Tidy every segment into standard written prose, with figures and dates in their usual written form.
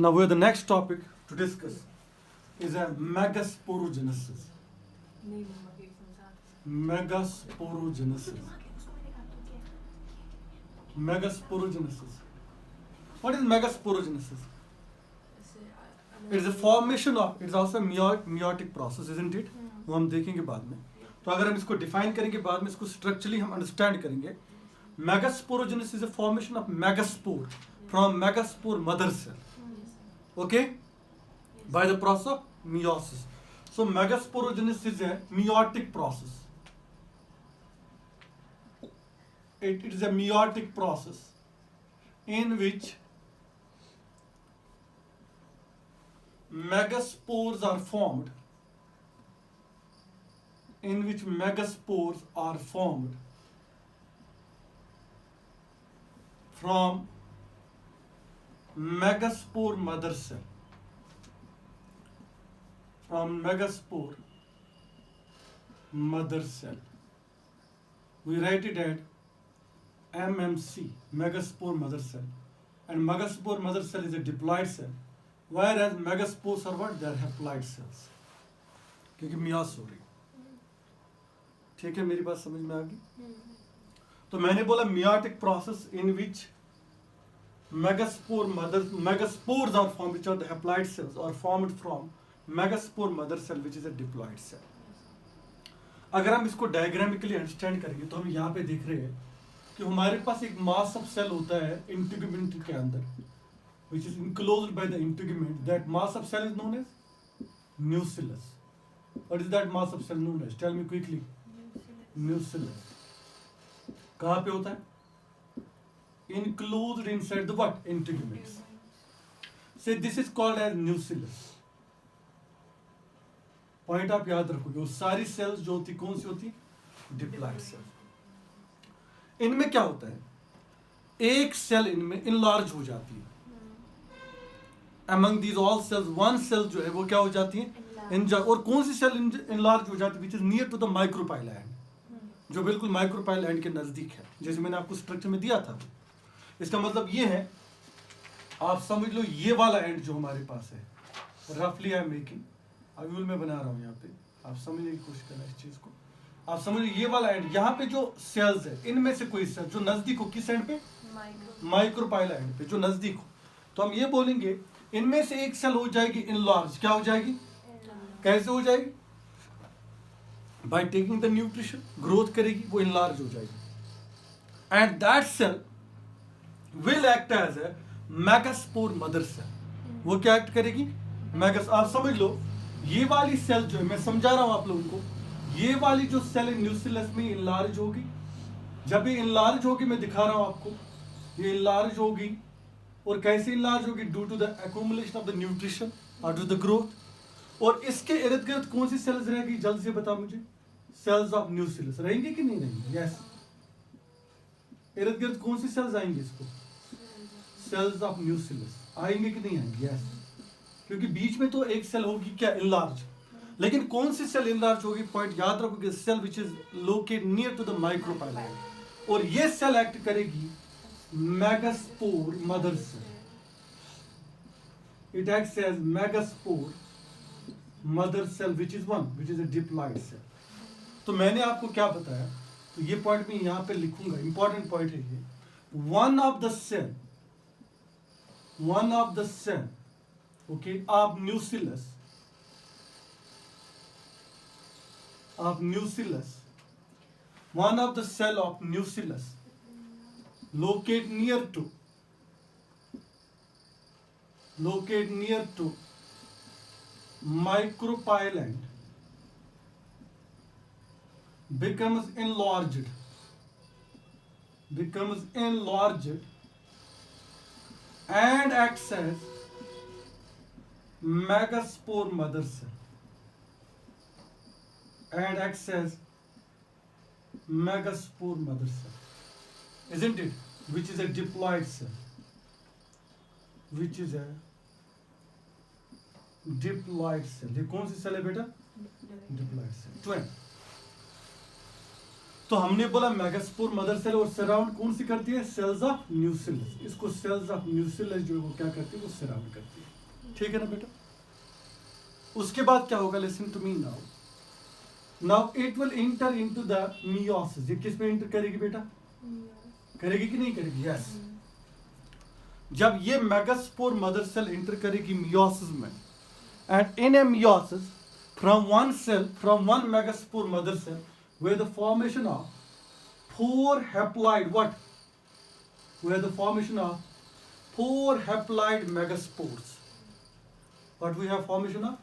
Now we have the next topic to discuss is a megasporogenesis. Megasporogenesis. Megasporogenesis. What is megasporogenesis? It is a formation of, it is also a meiotic process, isn't it? वो हम देखेंगे बाद में. तो अगर हम इसको define करेंगे बाद में इसको स्ट्रक्चरली हम अंडरस्टैंड करेंगे. Megasporogenesis is a formation of megaspore from megaspore mother cell. Okay? By the process of meiosis. So megasporogenesis is a meiotic process. It is a meiotic process in which megaspores are formed. In which megaspores are formed from megaspore mother cell. From megaspore mother cell. We write it at MMC, megaspore mother cell. And megaspore mother cell is a diploid cell. Whereas megaspores are what? They are haploid cells. क्योंकि मियास हो रही. ठीक है, मेरी बात समझ में आ गई. तो मैंने बोला meiotic process in which megaspores are formed, which are the haploid cells, are formed from megaspore mother cell, which is a diploid cell. अगर हम इसको डायग्रामिकली अंडरस्टैंड करेंगे तो हम यहाँ पे देख रहे हैं कि हमारे पास एक मास ऑफ सेल होता है इंटीग्यूमेंट के अंदर, which is enclosed by the integument. That mass of cell is known as nucellus. What is that mass of cell known as? Tell me quickly. Nucellus. कहाँ पे होता है? Enclosed inside the what? Integuments. Say this is called as nucellus. Point आप याद रखोगे. वो सारी sales जो होती कौन सी होती? Diploid cell. इनमें क्या होता है? एक सेल इनमें इनलार्ज हो जाती है. Among these all cells, one cell जो है वो क्या हो जाती है? और कौन सी सेल इनलार्ज हो जाती है? Which is near to the micropyle end. जो बिल्कुल माइक्रोपाइल एंड के नजदीक है, जैसे मैंने आपको स्ट्रक्चर में दिया था. इसका मतलब ये है, आप समझ लो ये वाला एंड जो हमारे पास है, रफली आई एम मेकिंग, अव्यूल में बना रहा हूँ यहाँ पे, आप समझने की कोशिश करना इस चीज को. आप समझ लो ये वाला एंड, यहाँ पे जो सेल्स है इनमें से कोई सेल जो नजदीक हो, किस एंड पे? माइक्रोपाइल एंड पे, जो नजदीक हो. तो हम ये बोलेंगे इनमें से एक सेल हो जाएगी इनलार्ज. क्या हो जाएगी? कैसे हो जाएगी? By taking the nutrition, growth करेगी, वो इनलार्ज हो जाएगी. And that cell will act as a megaspore mother cell. वो क्या एक्ट करेगी? आप समझ लो ये वाली सेल जो है, मैं समझा रहा हूं आप लोगों को, ये वाली जो सेल न्यूक्लियस में इनलार्ज होगी. जब ये इनलार्ज होगी, मैं दिखा रहा हूं आपको, ये इनलार्ज होगी. और कैसे इनलार्ज होगी? Due to the accumulation of the nutrition और टू द ग्रोथ. और इसके इर्द गिर्द कौन सी सेल्स रहेगी? जल्द से बता मुझे. सेल्स ऑफ न्यूक्लियस रहेंगे कि नहीं रहेंगे? यस. इर्द गिर्द कौन सी सेल्स आएंगे? इसको सेल्स ऑफ न्यूक्लियस आएंगे कि नहीं आएंगे? यस. क्योंकि बीच में तो एक सेल होगी क्या? इनलार्ज. लेकिन कौन सी सेल इनलार्ज होगी? पॉइंट याद रखोगे, cell which is located near to the micropyle. और ये सेल एक्ट करेगी megaspore mother cell. It acts as megaspore mother cell, which is a diploid cell. तो मैंने आपको क्या बताया? तो ये पॉइंट मैं यहाँ पे लिखूंगा, इंपॉर्टेंट पॉइंट है ये. one of the cell, okay, of nucellus, one of the cell of nucellus locate near to micropyle end becomes enlarged and acts as megaspore mother cell. Isn't it? Which is a diploid cell. Diploid cell. ये कौन सी cell है बेटा? Diploid cell. 12. तो हमने बोला megaspore mother cell और surround कौन सी करती है, सेल्स ऑफ न्यूक्लियस। इसको सेल्स ऑफ न्यूक्लियस जो है वो क्या करती है, वो सराउंड करती है, ठीक है ना बेटा। उसके बाद क्या होगा, listen to me now it will enter into the meiosis. ये किस में इंटर करेगी बेटा, करेगी कि नहीं करेगी, यस। जब ये मेगास्पोर मदर सेल इंटर करेगी मियोसिस में, and in A meiosis from one cell, from one megaspore mother cell, where the formation of 4 haploid what? Where the formation of 4 haploid megaspores. What we have formation of?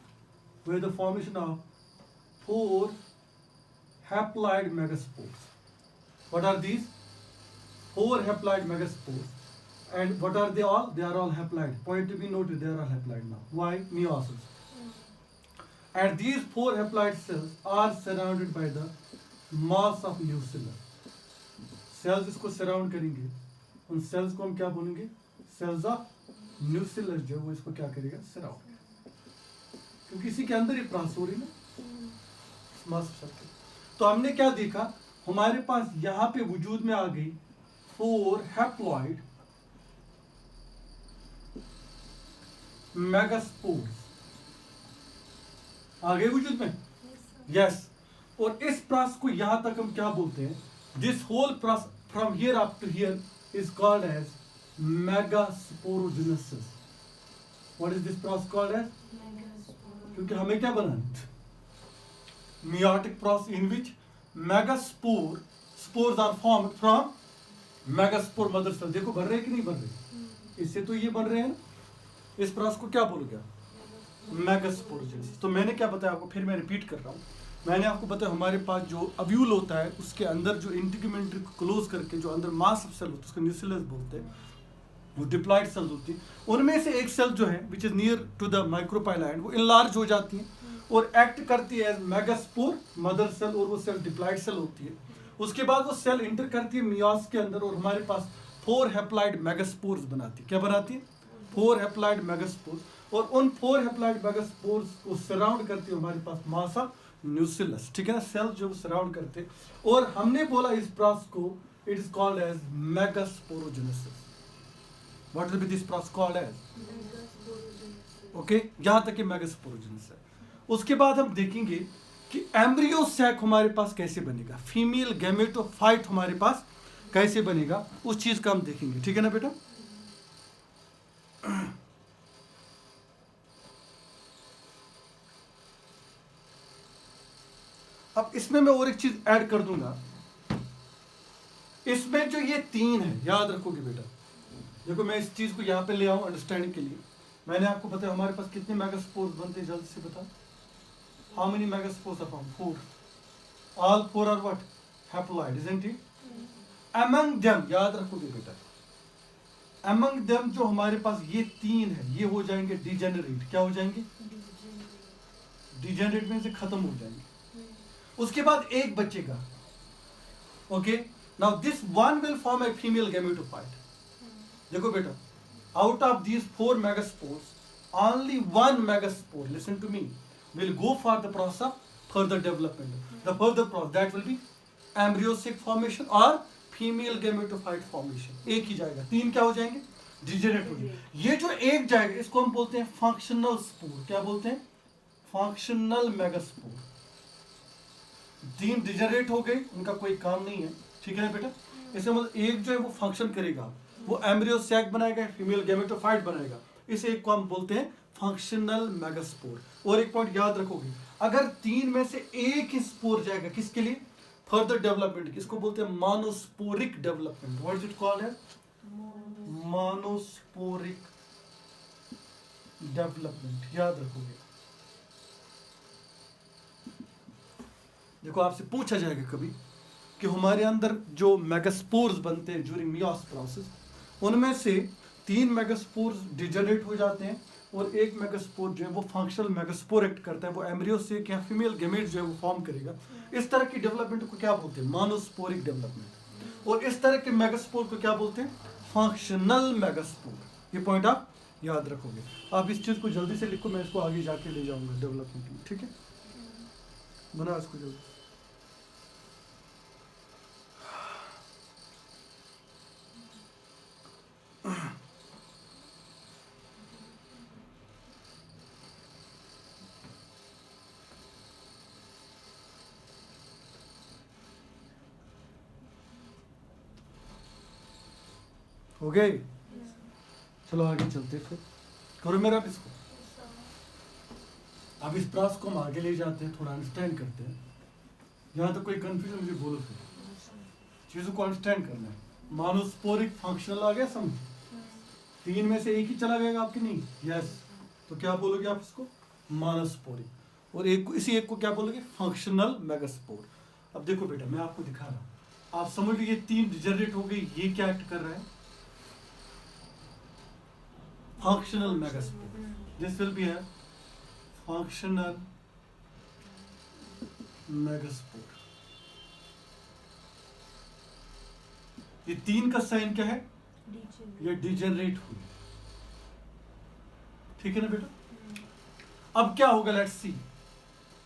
Where the formation of 4 haploid megaspores. What are these? 4 haploid megaspores. And what are they all? They are all haploid. Point to be noted, they are all haploid now. Why? Meiosis. And these 4 haploid cells are surrounded by the mass of nucleus. Cells इसको surround करेंगे, उन cells को हम क्या बोलेंगे, cells of nucleus जो वो इसको क्या करेगा, surround, क्योंकि इसी के अंदर ये प्रोसेस हो रही है ना mass of cell। तो हमने क्या देखा, हमारे पास यहाँ पे वजूद में आ गई 4 haploid megaspores, आ गए वजूद में, यस। और इस प्रोसेस को यहां तक हम क्या बोलते हैं, this whole process from here up to here is called as megasporogenesis. What is this process called as, क्योंकि हमें क्या बनाना, meiotic process in which megaspore spores are formed from megaspore mother cell. देखो बन रहे कि नहीं बन रहे, इससे तो ये बन रहे हैं। इस प्रोसेस को क्या बोल गया, मेगास्पोरोजेनेसिस। तो मैंने क्या बताया आपको, फिर मैं रिपीट कर रहा हूँ। मैंने आपको बताया हमारे पास जो अव्यूल होता है उसके अंदर जो इंटीग्यूमेंट्री को क्लोज करके जो अंदर मास ऑफ सेल होता है उसको न्यूक्लियस बोलते हैं, वो डिप्लॉइड सेल्स होती है। उनमें से एक सेल जो है which is near to the micropyle end वो इनलार्ज हो जाती है और एक्ट करती है एज मेगास्पोर मदर सेल, और वो सेल डिप्लॉइड सेल होती है। उसके बाद वो सेल इंटर करती है मियोसिस के अंदर और हमारे पास 4 हैप्लॉइड मेगास्पोर्स बनाती है। क्या बनाती है, 4 हैप्लॉइड मेगास्पोर्स, और उन 4 हैप्लॉइड मेगास्पोर्स को सराउंड करती है हमारे पास मास ऑफ न्यूक्लियस, ठीक है ना, सेल जो सराउंड करते। और हमने बोला इस प्रोसेस को it is called as megasporogenesis. What will be this process called as, okay, यहां तक कि मेगास्पोरोजेनेसिस है। उसके बाद हम देखेंगे कि एम्ब्रियो सैक हमारे पास कैसे बनेगा, फीमेल गैमेटोफाइट हमारे पास कैसे बनेगा, उस चीज का हम देखेंगे, ठीक है ना बेटा। अब इसमें मैं और एक चीज ऐड कर दूंगा, इसमें जो ये 3 है याद रखोगे बेटा। देखो मैं इस चीज को यहां पे ले आऊं अंडरस्टैंडिंग के लिए। मैंने आपको बताया हमारे पास कितने मेगास्पोर्स बनते हैं, जल्दी से बताओ। How many megaspores are found, 4। All 4 are what, haploid, isn't it. Among them, याद रखोगे बेटा, अमंग देम जो हमारे पास ये 3 है ये हो जाएंगे डिजेनरेट। क्या हो जाएंगे, डिजेनरेट में से खत्म हो जाएंगे। उसके बाद एक बचेगा, okay. Now this one will form a female gametophyte. देखो बेटा, out of these 4 megaspores only 1 megaspore, listen to me, will go for the process of further development. The further process that will be embryonic formation or female gametophyte formation. एक ही जाएगा, 3 क्या हो जाएंगे, degenerate हो जाएंगे। ये जो एक जाएगा इसको हम बोलते हैं फंक्शनल स्पोर। क्या बोलते हैं, फंक्शनल मेगास्पोर। 3 डिजेनरेट हो गए, उनका कोई काम नहीं है, ठीक है ना बेटा। इसमें मतलब एक जो है वो फंक्शन करेगा, वो एम्ब्रियो सैक बनाएगा, फीमेल गैमेटोफाइट बनाएगा। इस एक को हम बोलते हैं फंक्शनल मेगास्पोर। और एक पॉइंट याद रखोगे, अगर 3 में से एक ही स्पोर जाएगा किसके लिए, फर्दर डेवलपमेंट, इसको बोलते हैं monosporic development. What is it called है, मोनोस्पोरिक डेवलपमेंट, याद रखोगे। देखो आपसे पूछा जाएगा कभी कि हमारे अंदर जो मेगास्पोर्स बनते हैं ड्यूरिंग मियोसिस प्रोसेस, उनमें से 3 मेगास्पोर्स डिजेनरेट हो जाते हैं और एक मेगास्पोर जो है वो फंक्शनल मेगास्पोर एक्ट करता है, वो एम्ब्रियो से क्या फीमेल गैमेट जो है वो फॉर्म करेगा। इस तरह की डेवलपमेंट को क्या बोलते हैं, मोनोस्पोरिक डेवलपमेंट। और इस तरह के मेगास्पोर को क्या बोलते हैं, फंक्शनल मेगास्पोर। ये पॉइंट आप याद रखोगे। आप इस चीज को जल्दी से लिखो, मैं इसको आगे जाके ले जाऊंगा डेवलपमेंट में, ठीक है। बना इसको जल्दी। हो गए? चलो आगे चलते फिर, करो मेरा इसको। अब इस प्रोसेस को हम आगे ले जाते हैं, थोड़ा अंडरस्टैंड करते हैं। यहाँ तक कोई कंफ्यूजन मुझे बोलो, फिर चीजों को अंडरस्टैंड करना है। मोनोस्पोरिक फंक्शनल आ गया समझ? तीन में से एक ही चला गएगा आपकी, नहीं? यस। तो क्या बोलोगे आप इसको? मोनोस्पोरिक। और एक को, इसी एक को क्या बोलोगे? Functional megaspore. अब देखो बेटा, मैं आपको दिखा रहा हूँ, आप समझ लो ये तीन डिजनरेट हो गई, ये क्या एक्ट कर रहा है? Functional megaspore. This will B है फंक्शनल मेगास्पोर। ये तीन का साइन क्या है? ये डिजनरेट हुई। ठीक है ना बेटा? अब क्या होगा? Let's see.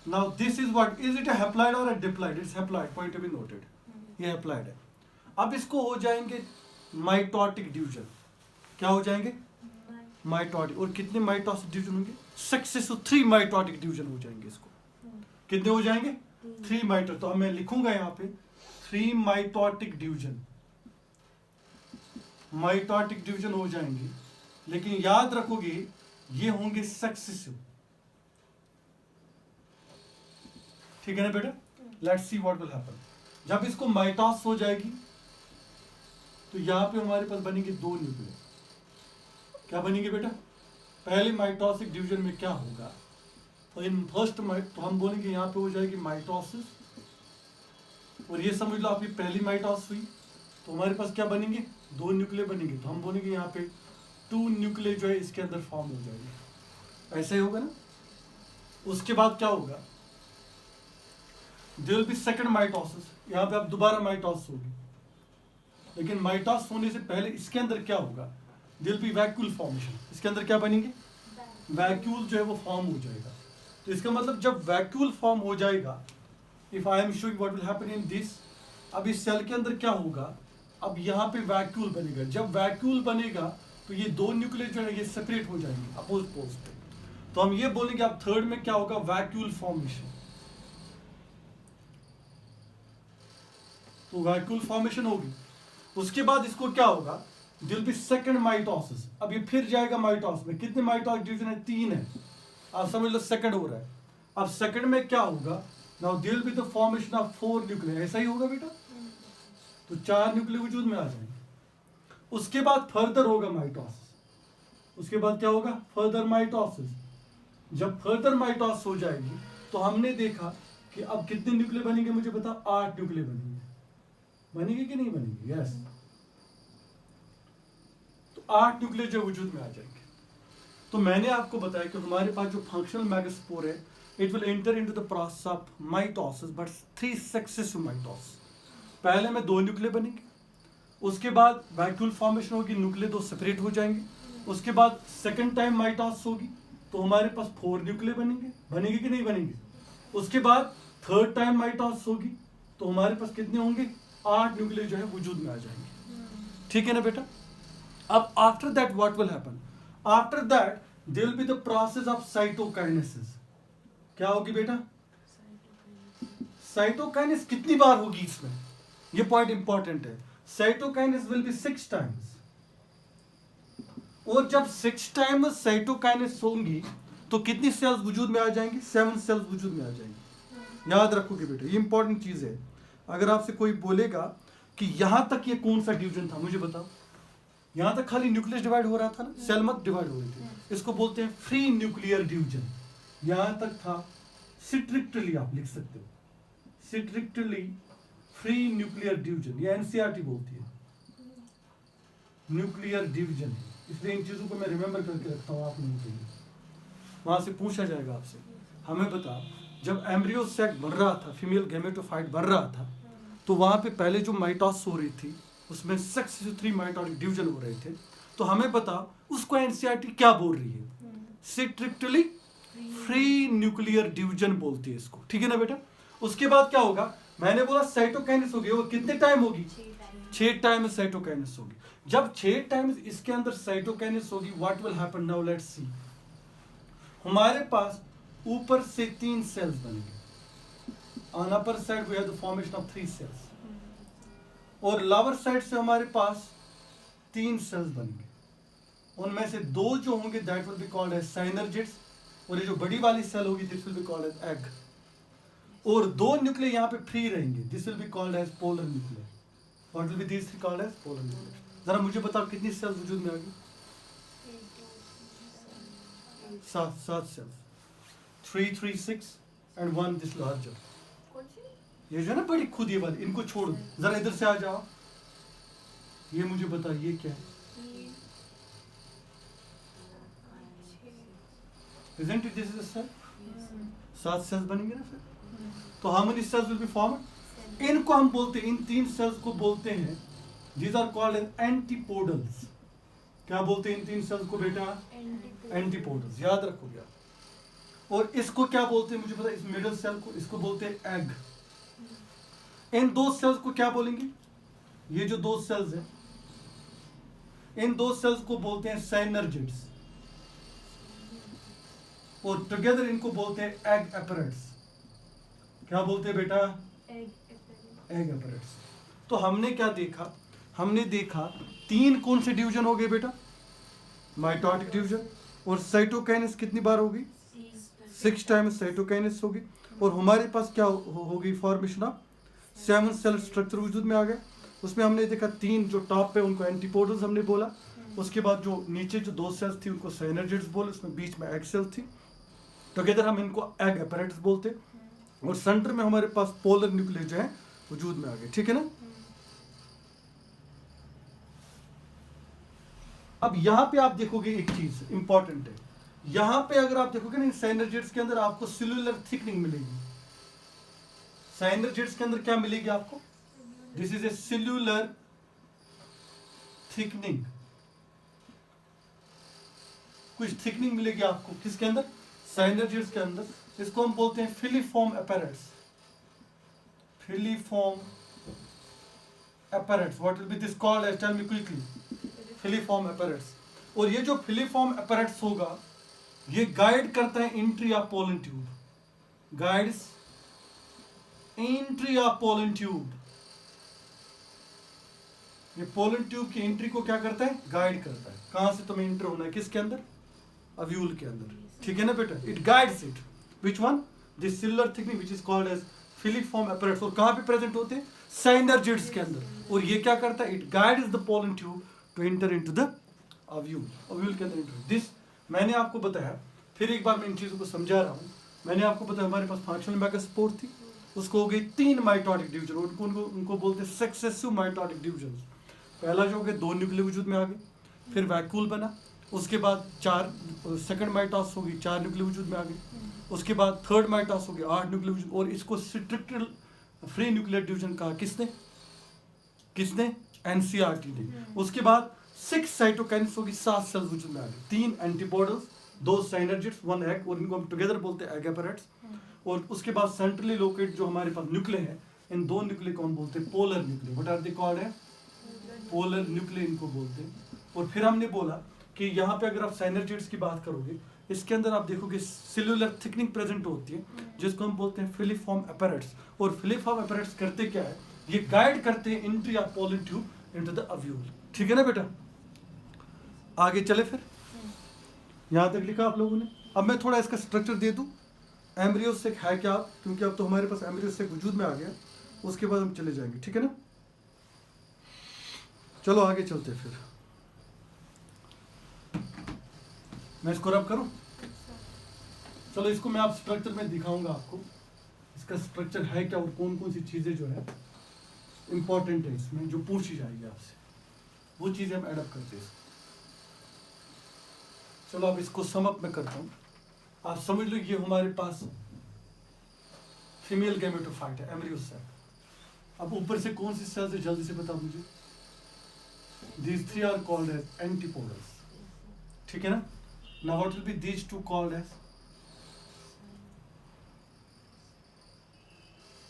Now this is what is it? Haploid और diploid? It's haploid, point to be noted. ये हैप्लॉइड है। अब इसको हो जाएंगे माइटोटिक डिवीजन। क्या हो जाएंगे? माइटोटिक। और कितने माइटोटिक डिवीजन होंगे? सक्सेसिव 3 माइटोटिक डिवीजन हो जाएंगे इसको। कितने हो जाएंगे? 3 माइटो। तो अब मैं लिखूंगा यहाँ पे 3 माइटोटिक डिवीजन। माइटोटिक डिवीजन हो जाएंगे, लेकिन याद रखोगे ये होंगे सक्सेसिव। ठीक है ना बेटा? Let's see what will happen. जब इसको माइटोस हो जाएगी तो यहां पे हमारे पास बनेंगे 2 न्यूक्लियस। क्या बनेंगे बेटा? पहले माइटोसिक डिवीजन में क्या होगा? तो इन फर्स्ट तो हम बोलेंगे यहाँ पे हो जाएगी माइटोसिस। और ये समझ लो आपकी पहली माइटोसिस हुई, तो हमारे पास क्या बनेंगे? 2 न्यूक्लियस बनेंगे। तो हम बोलेंगे यहाँ पे 2 न्यूक्लियस जो है इसके अंदर फॉर्म हो जाएंगे। ऐसा ही होगा ना? उसके बाद क्या होगा? There will be second mitosis. यहाँ पे अब दोबारा माइटोसिस होगी, लेकिन माइटोसिस होने से पहले इसके अंदर क्या होगा? There will be vacuole formation. इसके अंदर क्या बनेंगे? वैक्यूल जो है वो फॉर्म हो जाएगा। तो इसका मतलब जब वैक्यूल फॉर्म हो जाएगा, if I am showing what will happen in this, अब इस सेल के अंदर क्या होगा? अब यहाँ पे वैक्यूल बनेगा। जब वैक्यूल बनेगा तो ये 2 न्यूक्लियस जो है ये सेपरेट हो जाएंगे अपोज पोज पे। तो हम ये बोलेंगे अब थर्ड में क्या होगा? Vacuole formation. तो वैक्यूल फॉर्मेशन होगी। उसके बाद इसको क्या होगा? There will be second mitosis. अब ये फिर जाएगा माइटोसिस में। कितने माइटोटिक डिवीजन है? 3 है। आप समझ लो सेकंड हो रहा है। अब सेकंड में क्या होगा? Now there will be the formation of 4 nucleus. ऐसा ही होगा बेटा? तो 4 न्यूक्लियस वजूद में आ जाएंगे। उसके बाद फर्दर होगा माइटोसिस। उसके बाद क्या होगा? Further mitosis. जब फर्दर माइटोसिस हो जाएगी तो हमने देखा कि अब कितने न्यूक्लियस बनेंगे? मुझे बता। 8 न्यूक्लियस बनेंगे। बनेंगे कि नहीं बनेंगे? यस। तो 8 न्यूक्लियस जो वजूद में आ जाएंगे। तो मैंने आपको बताया कि हमारे पास जो फंक्शनल मेगास्पोर है, it will enter into the process of mitosis, but 3 successive mitosis. पहले में 2 न्यूक्लियस बनेंगे, उसके बाद वैक्यूल फॉर्मेशन होगी, न्यूक्लियस 2 सेपरेट हो जाएंगे। उसके बाद सेकंड टाइम माइटोसिस होगी तो हमारे पास 4 न्यूक्लियस बनेंगे। बनेंगे कि नहीं बनेंगे? उसके बाद थर्ड टाइम माइटोसिस होगी तो हमारे पास कितने होंगे? 8 न्यूक्लियस जो है वजूद में आ जाएंगे। ठीक है ना बेटा? अब after that what will happen? After that there will be the process of cytokinesis. क्या होगी बेटा? साइटोकाइनेसिस कितनी बार होगी इसमें? ये पॉइंट इंपॉर्टेंट है। Cytokinesis will be 6 times. और जब 6 टाइम्स साइटोकाइनेसिस होंगी तो कितनी सेल्स वजूद में आ जाएंगी? 7 सेल्स वजूद में आ जाएंगी। याद रखोगे बेटा, ये इंपॉर्टेंट चीज है। अगर आपसे कोई बोलेगा कि यहां तक ये कौन सा डिवीजन था, मुझे बताओ। यहां तक खाली न्यूक्लियस डिवाइड हो रहा था ना, सेल मत डिवाइड हो रही थी। इसको बोलते हैं फ्री न्यूक्लियर डिवीजन। यहां तक था स्ट्रिक्टली, आप लिख सकते हो स्ट्रिक्टली फ्री न्यूक्लियर डिवीजन। ये एनसीईआरटी बोलती है न्यूक्लियर डिवीजन। इसलिए इन चीजों को मैं रिमेंबर करके रखता हूँ आप लोगों के लिए। वहां से पूछा जाएगा आपसे, हमें बता जब एम्ब्रियो सैक बन रहा था, फीमेल गैमेटोफाइट बन रहा था, तो वहां पे पहले जो माइटोसिस हो रही थी उसमें सक्सेसिव 3 माइटोटिक डिवीजन हो रहे थे। तो हमें बता उसको एनसीईआरटी क्या बोल रही है? स्ट्रिक्टली फ्री न्यूक्लियर डिवीजन बोलती है इसको। ठीक है ना बेटा? उसके बाद क्या होगा? मैंने बोला साइटोकाइनेसिस होगी। वो कितने टाइम होगी? 6 टाइम साइटोकाइनेसिस होगी। जब 6 टाइम्स इसके अंदर साइटोकाइनेसिस होगी, what will happen? Now let's see. हमारे पास ऊपर से 3 सेल्स बनेंगे। On upper side we have the formation of 3 cells. और लोअर साइड से हमारे पास 3 सेल्स बनेंगे, उनमें से 2 जो होंगे that will be called as synergids, और ये जो बड़ी वाली सेल होगी this will be called as egg, और 2 न्यूक्लियर यहाँ पे फ्री रहेंगे, this will be called as polar nuclear. What will be these three called as polar nuclear. जरा मुझे बताओ कितनी सेल्स वजूद में आ गई? 7 सेल्स, 3 3 6 एंड 1 दिस लार्जर। ये जो है ना बड़ी खुद ये वाली, इनको छोड़ दो, जरा इधर से आ जाओ, ये मुझे बताओ ये क्या है? Isn't it this is a cell? 7 sales बनेंगे ना फिर, तो how many cells will be formed? इनको हम बोलते हैं, इन 3 सेल्स को बोलते हैं, these are called as antipodals। क्या बोलते हैं इन 3 सेल्स को बेटा? एंटीपोडल्स, याद रखो यार। और इसको क्या बोलते हैं मुझे पता है, इस मिडिल सेल को, इसको बोलते हैं एग। इन 2 सेल्स को क्या बोलेंगे? ये जो 2 सेल्स हैं, इन 2 सेल्स को बोलते हैं साइनर्जिड्स, और टुगेदर इनको बोलते हैं एग एपरेट्स। क्या बोलते हैं बेटा? एग एपरेट्स। तो हमने क्या देखा? हमने देखा 3 कौन से डिवीजन हो गए बेटा? Mitotic division. और साइटोकाइनेस कितनी बार होगी? 6 टाइम्स साइटोकाइनेस होगी। और हमारे पास क्या होगी? फॉर्मेशन ऑफ 7 सेल स्ट्रक्चर वजूद में आ गया। उसमें हमने देखा 3 जो टॉप पे उनको एंटीपोडल्स हमने बोला, उसके बाद जो नीचे जो 2 सेल्स थी उनको साइनर्जिड्स बोले, उसमें बीच में एग सेल थी, टुगेदर हम इनको एग एपरेट्स बोलते हैं। और सेंटर में हमारे पास पोलर न्यूक्लियर जो है वजूद में आ गए, ठीक है ना। अब यहाँ पे आप देखोगे एक चीज इंपॉर्टेंट है, यहाँ पे अगर आप देखोगे ना साइनर्जिड्स के अंदर आपको सेल्यूलर थिकनिंग मिलेगी। साइनर्जिड्स के अंदर क्या मिलेगी आपको? This is a cellular thickening, कुछ थिकनिंग मिलेगी आपको किसके अंदर? साइनर्जिड्स के अंदर। इसको हम बोलते हैं filiform apparatus. Filiform apparatus, what will be this called as? Tell me quickly. Filiform apparatus. और ये जो फिलीफॉर्म एपैरेट्स होगा ये गाइड करता है entry of pollen tube, guides entry of pollen tube. ये पोलन ट्यूब की एंट्री को क्या करता है? गाइड करता है। कहां से तुम्हें एंटर होना है? किसके अंदर? अव्यूल के अंदर, ठीक है ना बेटा। It guides it, which one? This cellular thickening which is called as filiform apparatus. और कहां पे प्रेजेंट होते हैं? साइनर्जिड्स के अंदर। और ये क्या करता है? It guides the pollen tube to enter into the ovule, ovule के अंदर एंटर। दिस मैंने आपको बताया, फिर एक बार मैं इन चीजों को समझा रहा हूं। मैंने आपको बताया हमारे पास फंक्शनल मेगास्पोर थी, उसको हो गई 3 माइटोटिक डिवीजन, उनको बोलते हैं सक्सेसिव माइटोटिक डिवीजन। पहला जो हो गया 2 न्यूक्लियर वजूद में आ गए, फिर वैक्यूल बना, उसके बाद 4 सेकंड माइटोस होगी, 4 न्यूक्लियर वजूद में आ गए, उसके बाद थर्ड माइटोस हो गया 8 न्यूक्लियर वजूद। और इसको स्ट्रिक्टल फ्री न्यूक्लियर डिवीजन कहा, किसने? एनसीईआरटी ने। उसके बाद 6 साइटोकाइनेस होगी, 7 सेल्स वजूद में आ गए, 3 एंटीपोडल्स, 2 साइनर्जिड्स, 1 एग, और इनको हम टुगेदर बोलते हैं एग एपैरेट्स। और उसके बाद सेंट्रली लोकेट जो हमारे पास न्यूक्लियर है, इन 2 न्यूक्लियर को हम बोलते हैं polar nuclear. What are they called है? पोलर न्यूक्लियर इनको बोलते हैं। और फिर हमने बोला कि यहाँ पे अगर आप साइनर्जिड्स की बात करोगे, इसके अंदर आप देखोगे सेल्यूलर थिकनिंग प्रेजेंट होती है, जिसको हम बोलते हैं फिलीफॉर्म एपैरेट्स। और फिलीफॉर्म एपैरेट्स करते क्या है? ये गाइड करते हैं entry of pollen tube into the ovule, ठीक है ना बेटा। आगे चले फिर, यहाँ तक लिखा आप लोगों ने। अब मैं थोड़ा इसका स्ट्रक्चर दे दूं, एम्ब्रियोसेक है क्या, क्योंकि अब तो हमारे पास एम्ब्रियोसेक वजूद में आ गया, उसके बाद हम चले जाएंगे, ठीक है ना। चलो आगे चलते फिर। मैं इसको रब करूं? चलो इसको मैं आप स्ट्रक्चर में दिखाऊंगा आपको, इसका स्ट्रक्चर है क्या और कौन कौन सी चीजें जो है इंपॉर्टेंट है इसमें, जो पूछी जाएगी आपसे, वो चीजें हम एडअप करते हैं। चलो अब इसको समअप में करता हूं। आप समझ लो ये हमारे पास फीमेल गैमेटोफाइट है, एम्ब्रियोसेक। अब ऊपर से कौन सी सेल्स है जल्दी से बताओ मुझे। These 3 are called as antipodals, ठीक है ना। Now what will be these 2 called as?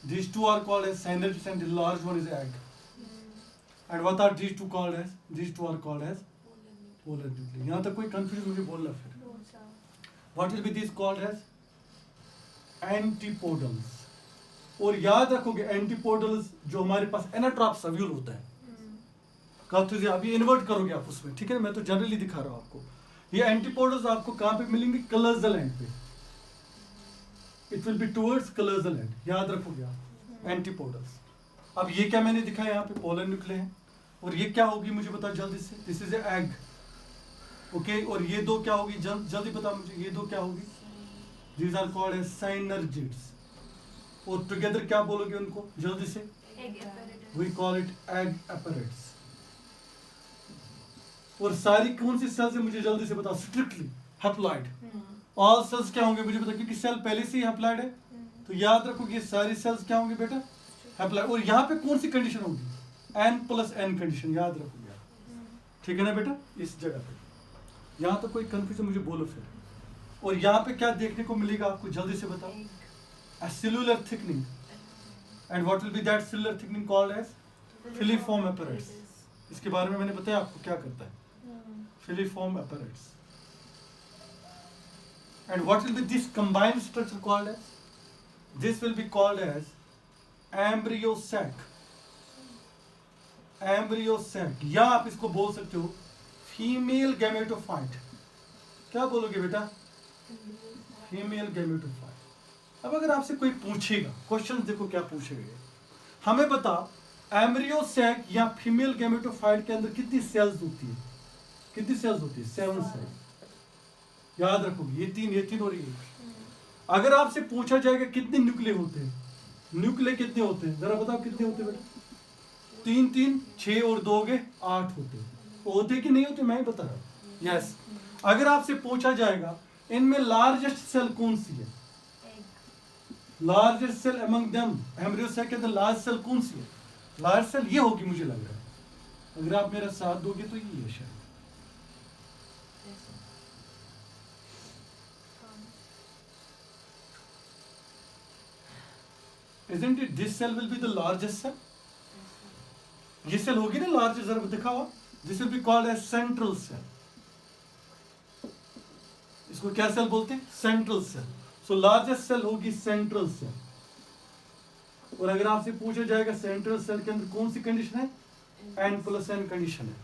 These 2 are called as synergids and the large one is egg. And what are these 2 called as? These 2 are called as polar nuclei. यहाँ तक कोई confusion मुझे बोलना फिर। What will be these called as? Antipodals. और याद रखोगे antipodals जो हमारे पास एनाट्रॉप सव्यूल होता है, कार्टोजिया, अभी इन्वर्ट करोगे आप उसमें, ठीक है, मैं तो जनरली दिखा रहा हूँ आपको। ये एंटीपोडल्स आपको कहाँ पे मिलेंगे? कलर्जल एंड पे, it will be towards chalazal end, याद रखोगे आप एंटीपोडल्स। अब ये क्या मैंने दिखाया यहाँ पे? पोलर न्यूक्लियस है। और ये क्या होगी मुझे बता जल्दी से? This is a egg, okay. और ये दो क्या होगी? जल्दी बता मुझे, ये दो क्या होगी? These are called as synergids. और टुगेदर क्या बोलोगे उनको जल्दी से? We call it egg apparatus. और सारी कौन सी सेल्स है मुझे जल्दी से बता? Strictly haploid. ऑल सेल्स क्या होंगे मुझे बता, क्योंकि सेल पहले से ही हैप्लॉइड है, तो याद रखो कि सारी सेल्स क्या होंगी बेटा? हैप्लॉइड। और यहाँ पे कौन सी कंडीशन होगी? n+n कंडीशन, याद रखोगे आप, ठीक है ना बेटा? इस जगह पे यहाँ तो कोई कंफ्यूजन मुझे बोलो फिर। और यहाँ पे क्या देखने को मिलेगा आपको जल्दी से बताओ? A cellular thickening. And what will be that cellular thickening called as? Filiform apparatus. इसके बारे में मैंने बताया आपको क्या करता है, filiform apparatus. And what will be this combined structure called as? This will be called as embryo sac. Embryo sac, या आप इसको बोल सकते हो फीमेल गैमेटोफाइट। क्या बोलोगे बेटा? Female gametophyte. अब अगर आपसे कोई पूछेगा, क्वेश्चन देखो क्या पूछेगा, हमें बता एम्ब्रियो सैक या फीमेल गैमेटोफाइट के अंदर कितनी सेल्स होती है? कितनी सेल्स होती है? 7 सेल्स। याद रखोगे ये तीन और ये। अगर आपसे पूछा जाएगा कितने न्यूक्लिय होते हैं, न्यूक्लिय कितने होते हैं जरा बताओ कितने होते हैं बेटा? 3 6 और 2 8 होते हैं। होते कि नहीं होते मैं ही बता रहा हूँ। यस। अगर आपसे पूछा जाएगा इनमें लार्जेस्ट सेल कौन सी है, largest cell among them, embryo sac के अंदर लार्ज सेल कौन सी है? लार्ज सेल ये होगी मुझे लग रहा है, अगर आप मेरा साथ दोगे तो ये है शायद। Isn't it this cell will be the largest cell? ये सेल होगी ना लार्जेस्ट, जरा दिखाओ। This will be called as central cell. इसको क्या सेल बोलते हैं? Central cell. So largest cell होगी सेंट्रल सेल। और अगर आपसे पूछा जाएगा सेंट्रल सेल के अंदर कौन सी कंडीशन है? n+n कंडीशन है।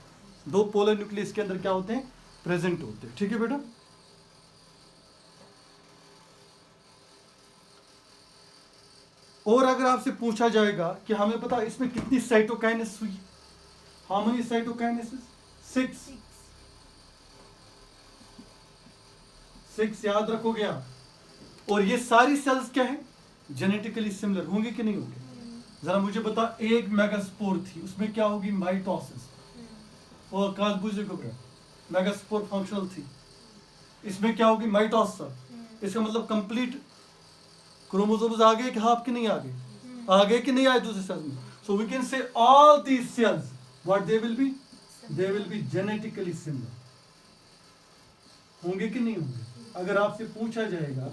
2 पोलर न्यूक्लियस के अंदर क्या होते हैं? प्रेजेंट होते हैं, ठीक है बेटा? और अगर आपसे पूछा जाएगा कि हमें पता इसमें कितनी साइटोकाइनेसिस हुई, हाउ मेनी साइटोकाइनेसिस? 6 याद रखोगे आप। और ये सारी सेल्स क्या है? जेनेटिकली सिमिलर होंगे कि नहीं होंगे? जरा मुझे बता, एक मेगास्पोर थी, उसमें क्या होगी? माइटोसिस। और मेगास्पोर फंक्शनल थी, इसमें क्या होगी? माइटोसिस। इसका मतलब कंप्लीट क्रोमोसोम्स आ गए कि हाँ आपके नहीं आ गए? आ गए कि नहीं आए दूसरे सेल्स में? So we can say all these cells what they will be? They will be genetically similar. होंगे कि नहीं होंगे? अगर आपसे पूछा जाएगा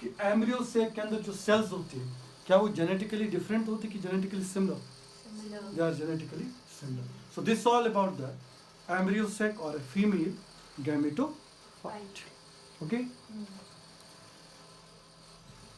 कि एम्ब्रियो सेक के अंदर जो सेल्स होती है क्या वो जेनेटिकली डिफरेंट होती है कि genetically similar? They are genetically similar. So this all about the embryo sac और फीमेल गैमेटोफाइट, ओके।